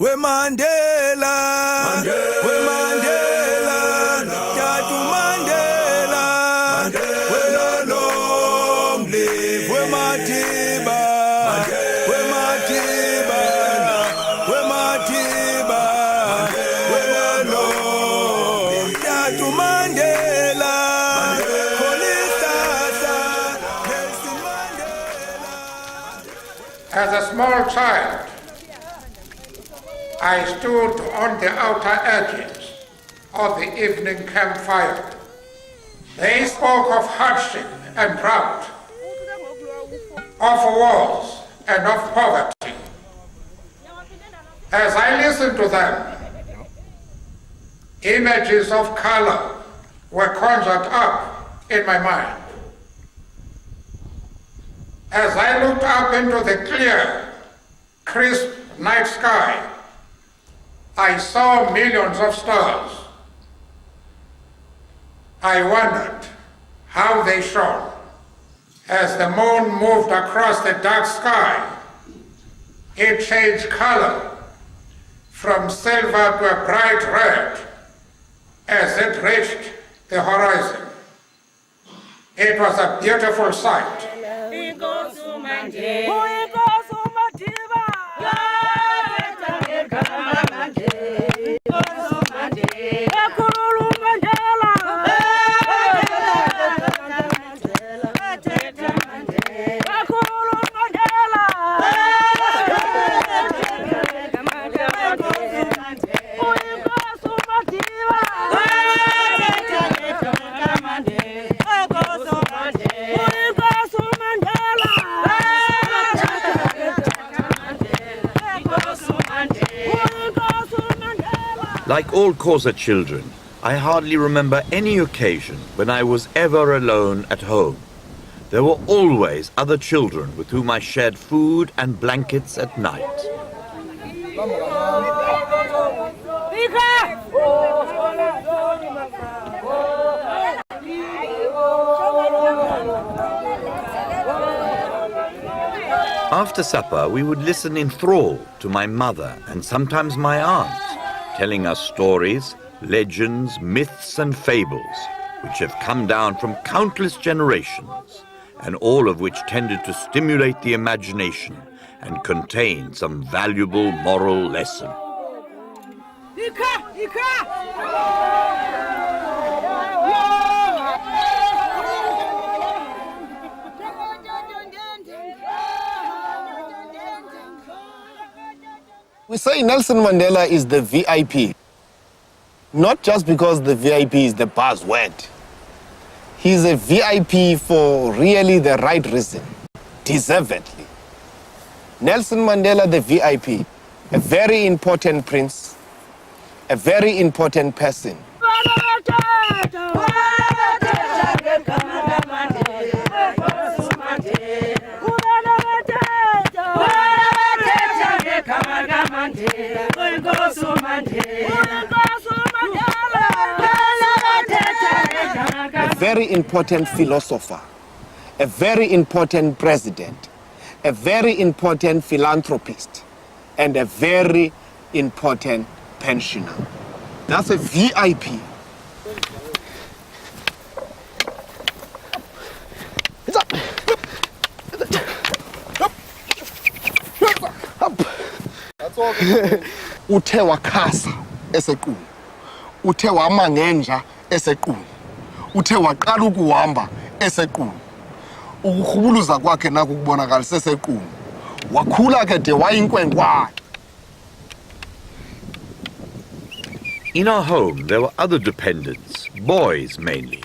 We Mandela, we Mandela, Tatu Mandela, we long live, we Matiba, we Matiba, we Matiba, we long, Tatu Mandela, Nelson Mandela. As a small child, I stood on the outer edges of the evening campfire. They spoke of hardship and drought, of wars and of poverty. As I listened to them, images of color were conjured up in my mind. As I looked up into the clear, crisp night sky, I saw millions of stars. I wondered how they shone. As the moon moved across the dark sky, it changed color from silver to a bright red as it reached the horizon. It was a beautiful sight. Like all Xhosa children, I hardly remember any occasion when I was ever alone at home. There were always other children with whom I shared food and blankets at night. After supper, we would listen enthralled to my mother and sometimes my aunt, telling us stories, legends, myths and fables, which have come down from countless generations, and all of which tended to stimulate the imagination and contain some valuable moral lesson. We say Nelson Mandela is the VIP, not just because the VIP is the buzzword. He's a VIP for really the right reason, deservedly. Nelson Mandela, the VIP, a very important prince, a very important person. A very important philosopher, a very important president, a very important philanthropist, and a very important pensioner. That's a VIP. Uthe wakhasa esequnu, uthe wamangenja esequnu, uthe waqala ukuhamba esequnu, ukukhubuluza kwakhe naku kubonakalisa esequnu, wakhula ke de wayinkwenkwana. In our home, there were other dependents, boys mainly,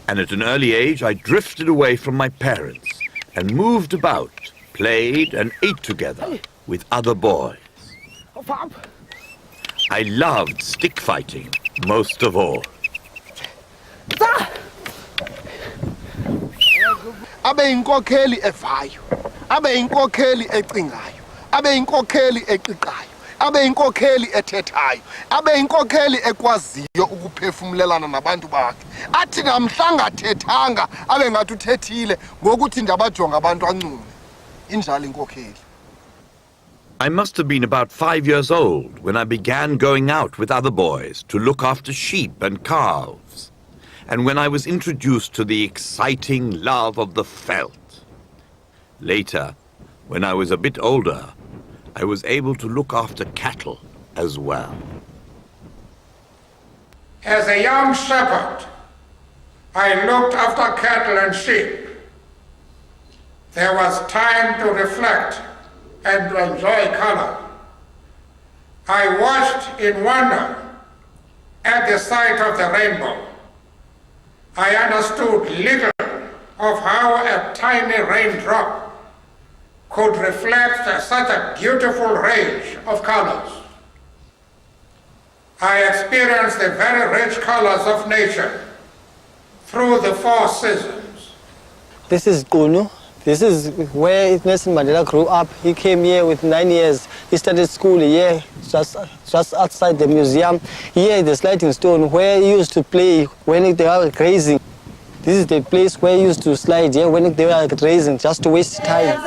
and at an early age I drifted away from my parents and moved about, played and ate together with other boys. I loved stick fighting most of all. Abe inkokheli evayo, abe inkokheli ecingayo, abe inkokheli eqiqayo, abe inkokheli ethethayo, abe inkokheli ekwaziyo ukuphefumlelana nabantu bakhe. Athi namhlanga thethanga abe ngathi uthethile ngokuthi ndabajonga abantu ancume. Injalo inkokheli. I must have been about 5 years old when I began going out with other boys to look after sheep and calves, and when I was introduced to the exciting love of the veld. Later, when I was a bit older, I was able to look after cattle as well. As a young shepherd, I looked after cattle and sheep. There was time to reflect and to enjoy color. I watched in wonder at the sight of the rainbow. I understood little of how a tiny raindrop could reflect such a beautiful range of colors. I experienced the very rich colors of nature through the 4 seasons. This is Gunu. This is where Nelson Mandela grew up. He came here with 9 years. He started school here, just outside the museum. Here, the sliding stone where he used to play when they were grazing. This is the place where he used to slide here when they were grazing, just to waste time.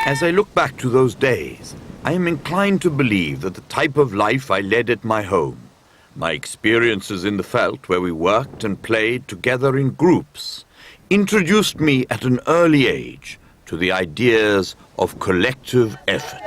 As I look back to those days, I am inclined to believe that the type of life I led at my home, my experiences in the veld where we worked and played together in groups, introduced me at an early age to the ideas of collective effort.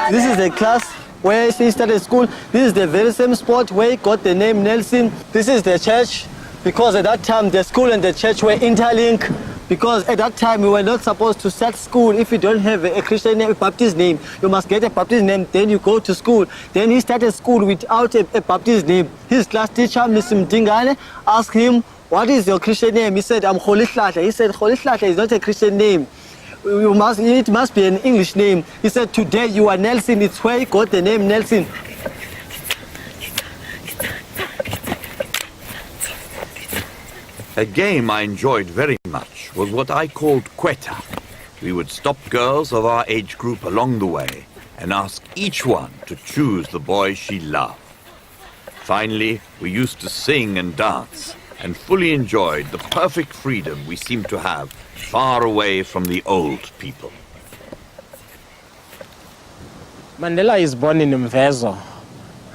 This is the class where he started school. This is the very same spot where he got the name Nelson. This is the church, because at that time the school and the church were interlinked. Because at that time we were not supposed to start school if you don't have a Christian name, a Baptist name. You must get a Baptist name, then you go to school. Then he started school without a Baptist name. His class teacher, Mr. Mtingane, asked him, "What is your Christian name?" He said, "I'm Rolihlahla." He said, "Rolihlahla is not a Christian name. It must be an English name." He said, "Today you are Nelson." It's where he got the name Nelson. A game I enjoyed very much was what I called quetta. We would stop girls of our age group along the way and ask each one to choose the boy she loved. Finally, we used to sing and dance and fully enjoyed the perfect freedom we seemed to have far away from the old people. Mandela is born in Mvezo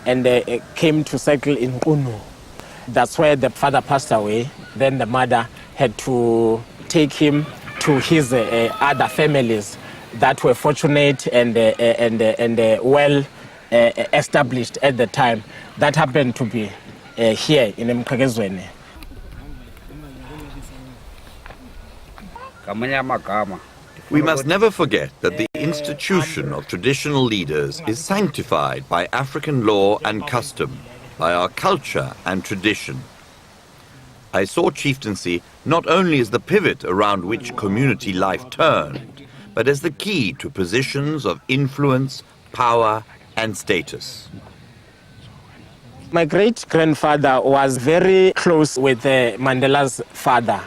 and came to settle in Ubuntu. That's where the father passed away. Then the mother had to take him to his other families that were fortunate and well established at the time. That happened to be here in Mkagezweni. We must never forget that the institution of traditional leaders is sanctified by African law and custom, by our culture and tradition. I saw chieftaincy not only as the pivot around which community life turned, but as the key to positions of influence, power, and status. My great-grandfather was very close with Mandela's father.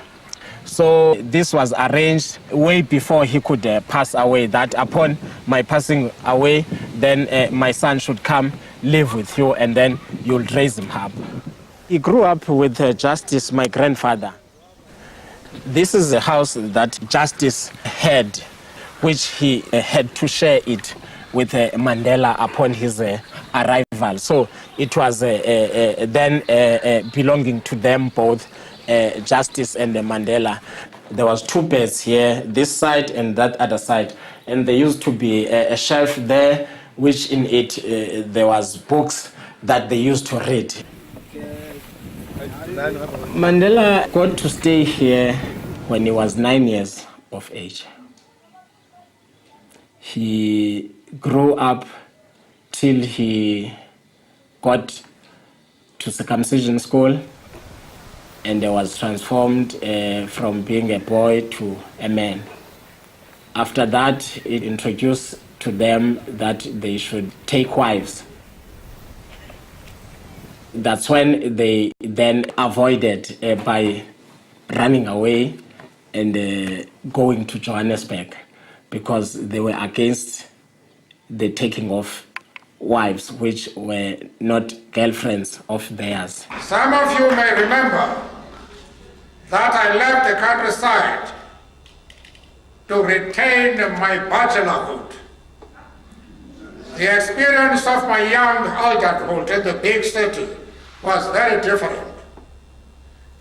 So this was arranged way before he could pass away, that upon my passing away, then my son should come, live with you, and then you'll raise him up. He grew up with Justice, my grandfather. This is the house that Justice had, which he had to share it with Mandela upon his arrival. So it was then belonging to them both, Justice and Mandela. There was 2 beds here, this side and that other side. And there used to be a shelf there, which in it there was books that they used to read. Mandela got to stay here when he was 9 years of age. He grew up till he got to circumcision school, and he was transformed from being a boy to a man. After that, he introduced to them that they should take wives. That's when they then avoided by running away and going to Johannesburg, because they were against the taking of wives which were not girlfriends of theirs. Some of you may remember that I left the countryside to retain my bachelorhood. The experience of my young adulthood in the big city was very different.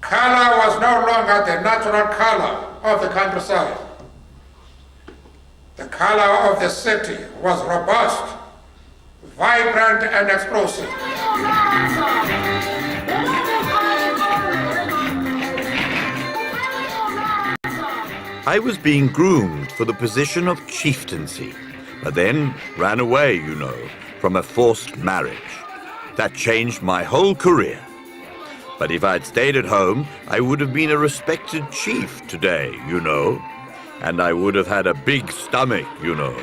Color was no longer the natural color of the countryside. The color of the city was robust, vibrant, and explosive. I was being groomed for the position of chieftaincy, but then ran away, you know, from a forced marriage. That changed my whole career. But if I'd stayed at home, I would have been a respected chief today, you know. And I would have had a big stomach, you know,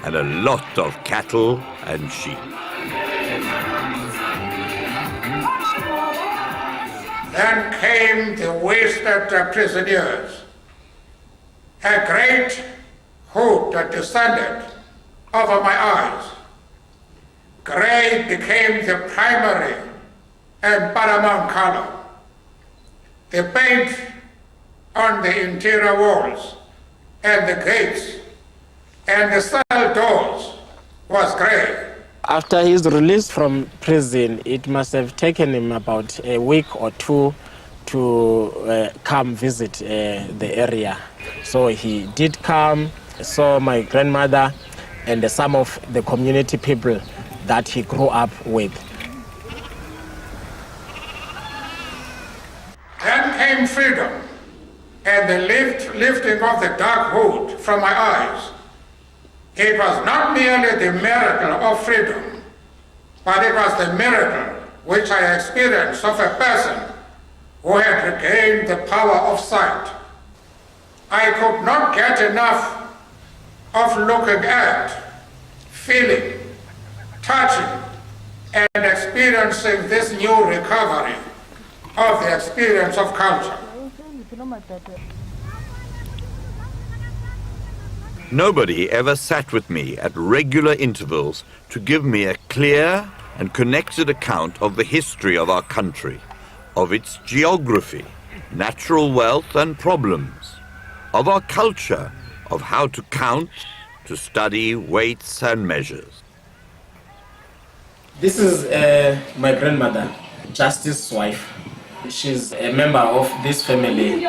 and a lot of cattle and sheep. Then came the wasted prisoners. A great hood descended over my eyes. Gray became the primary and paramount color. The paint on the interior walls and the gates and the cell doors was gray. After his release from prison, it must have taken him about a week or two to come visit the area. So he did come, saw my grandmother and some of the community people that he grew up with. Then came freedom and the lifting of the dark hood from my eyes. It was not merely the miracle of freedom, but it was the miracle which I experienced of a person who had regained the power of sight. I could not get enough of looking at, feeling, touching, and experiencing this new recovery of the experience of culture. Nobody ever sat with me at regular intervals to give me a clear and connected account of the history of our country, of its geography, natural wealth and problems, of our culture, of how to count, to study weights and measures. This is my grandmother, Justice's wife. She's a member of this family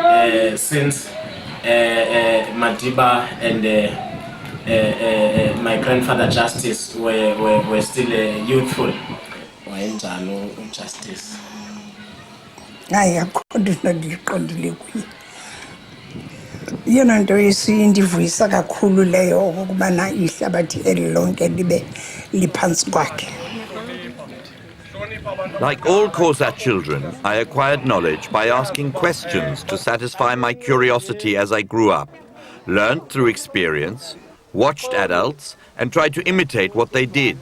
since Madiba and my grandfather Justice were still youthful. Justice. Yona nto esindivuyisa kakhulu leyo ukubana ihlabathi elilonke libe liphansi kwakhe. Like all Xhosa children, I acquired knowledge by asking questions to satisfy my curiosity as I grew up, learned through experience, watched adults, and tried to imitate what they did.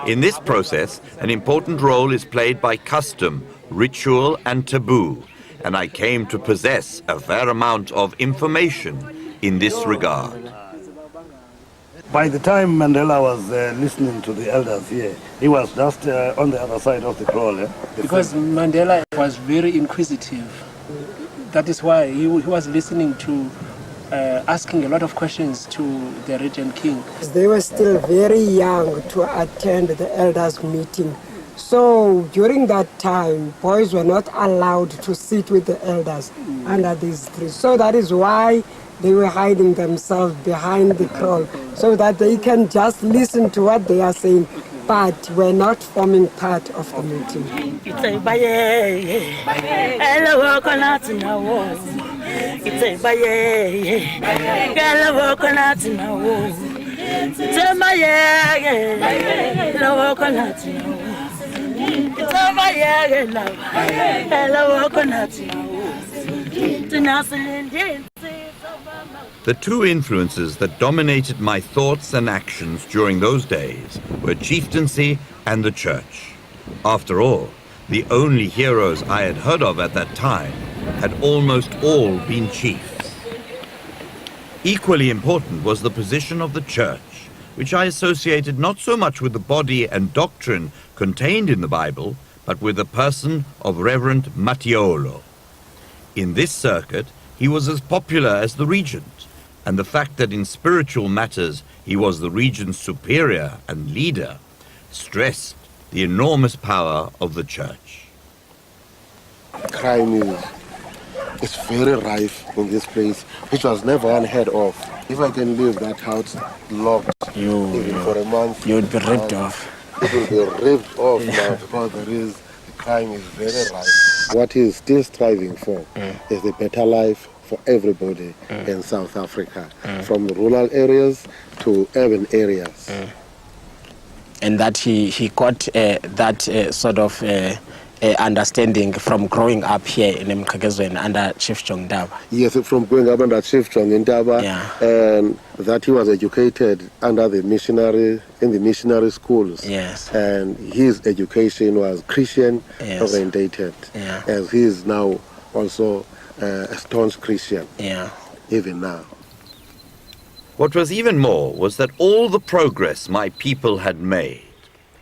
In this process, an important role is played by custom, ritual, and taboo, and I came to possess a fair amount of information in this regard. By the time Mandela was listening to the elders here, he was just on the other side of the kraal. Because Mandela was very inquisitive. That is why he was listening to, asking a lot of questions to the regent king. They were still very young to attend the elders' meeting. So during that time, boys were not allowed to sit with the elders under these trees. So that is why they were hiding themselves behind the croll so that they can just listen to what they are saying, but were not forming part of the meeting. The two influences that dominated my thoughts and actions during those days were chieftaincy and the church. After all, the only heroes I had heard of at that time had almost all been chiefs. Equally important was the position of the church, which I associated not so much with the body and doctrine contained in the Bible, but with the person of Reverend Mattiolo. In this circuit, he was as popular as the regent, and the fact that in spiritual matters he was the regent's superior and leader stressed the enormous power of the church. Crime is very rife in this place, which was never unheard of. If I can leave that house locked even for a month, you would be ripped off. It will be ripped off now because the crime is very rife. What he's still striving for is a better life for everybody in South Africa, from rural areas to urban areas. And that he got that sort of understanding from growing up here in Mkagezweni under Chief John Ndaba. Yes, from growing up under Chief John Ndaba, and that he was educated under the missionary schools. Yes. And his education was Christian orientated, as he is now also a staunch Christian, even now. What was even more was that all the progress my people had made,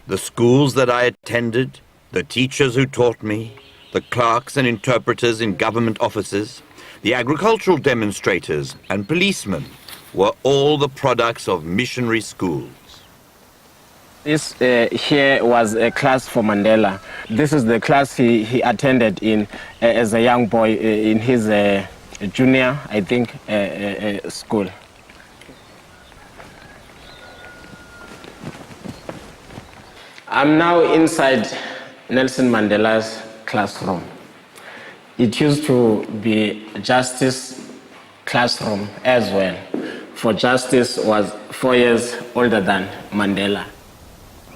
the schools that I attended, the teachers who taught me, the clerks and interpreters in government offices, the agricultural demonstrators and policemen were all the products of missionary schools. This here was a class for Mandela. This is the class he attended in as a young boy in his junior, I think, school. I'm now inside Nelson Mandela's classroom. It used to be Justice classroom as well, for Justice was 4 years older than Mandela.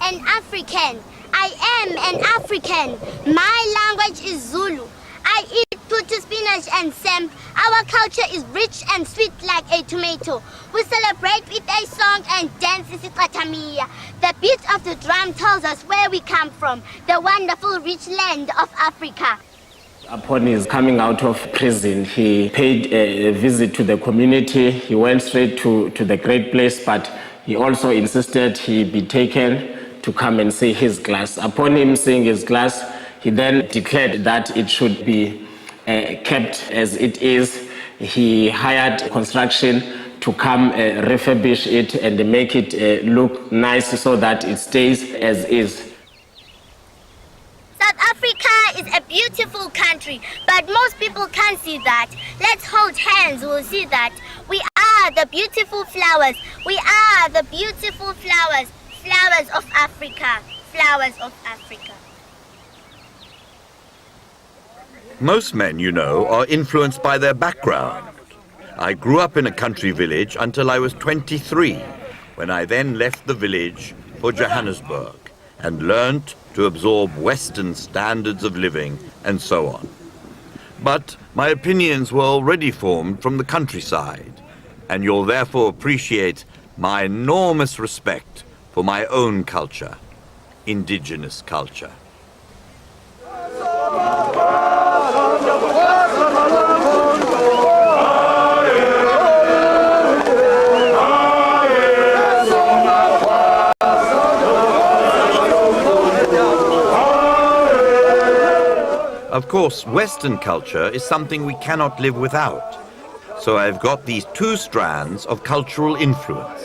An African. I am an African. My language is Zulu. I eat tutu, spinach and sam. Our culture is rich and sweet like a tomato. We celebrate with a song and dance isiqathamiya. The beat of the drum tells us where we come from, the wonderful rich land of Africa. Upon his coming out of prison, he paid a visit to the community. He went straight to the great place, but he also insisted he be taken to come and see his class. Upon him seeing his class, he then declared that it should be kept as it is. He hired construction to come refurbish it and make it look nice so that it stays as is. South Africa is a beautiful country, but most people can't see that. Let's hold hands, we'll see that. We are the beautiful flowers. We are the beautiful flowers. Flowers of Africa. Flowers of Africa. Most men, you know, are influenced by their background. I grew up in a country village until I was 23, when I then left the village for Johannesburg and learnt to absorb Western standards of living and so on. But my opinions were already formed from the countryside, and you'll therefore appreciate my enormous respect for my own culture, indigenous culture. Of course, Western culture is something we cannot live without. So I've got these two strands of cultural influence.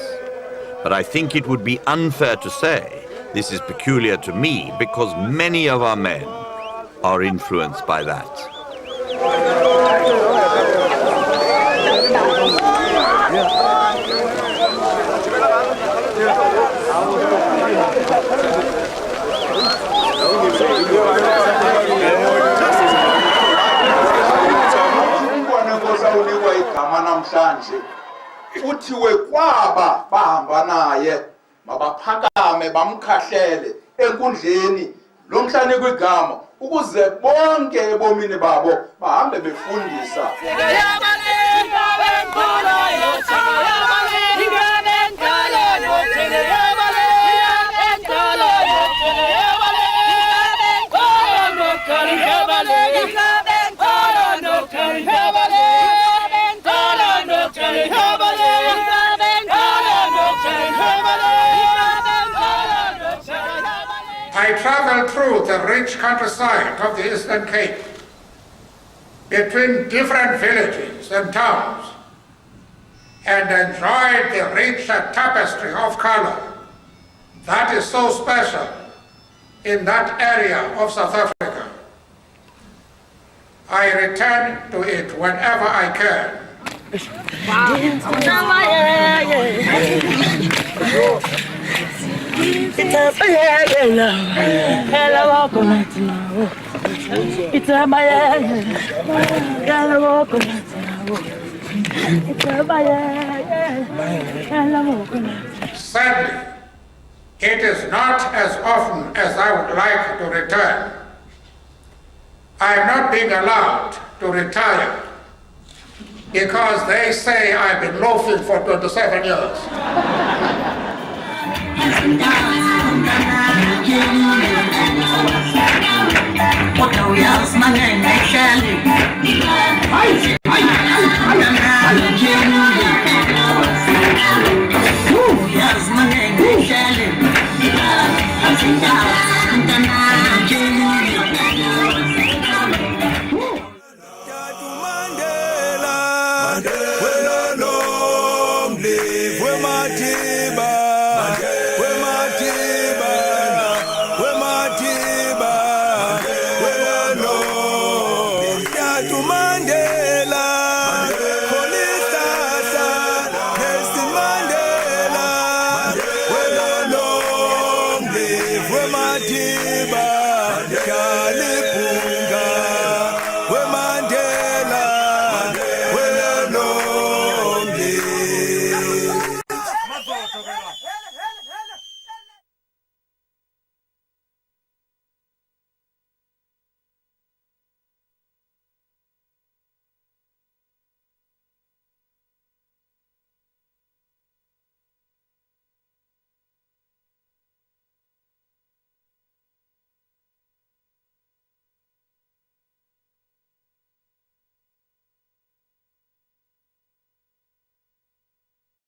But I think it would be unfair to say this is peculiar to me because many of our men are influenced by that. Unikwa igama namhlanje uthiwe kwaba bahamba naye mabaphakame bamkhahlele enkundleni lomhlanje kwigama ukuze bonke ebomini babo bahambe befundisa. I traveled through the rich countryside of the Eastern Cape, between different villages and towns, and enjoyed the rich tapestry of color that is so special in that area of South Africa. I return to it whenever I can. Sadly, it is not as often as I would like to return. I am not being allowed to retire because they say I've been loafing for 27 years. Mandela, well, long live,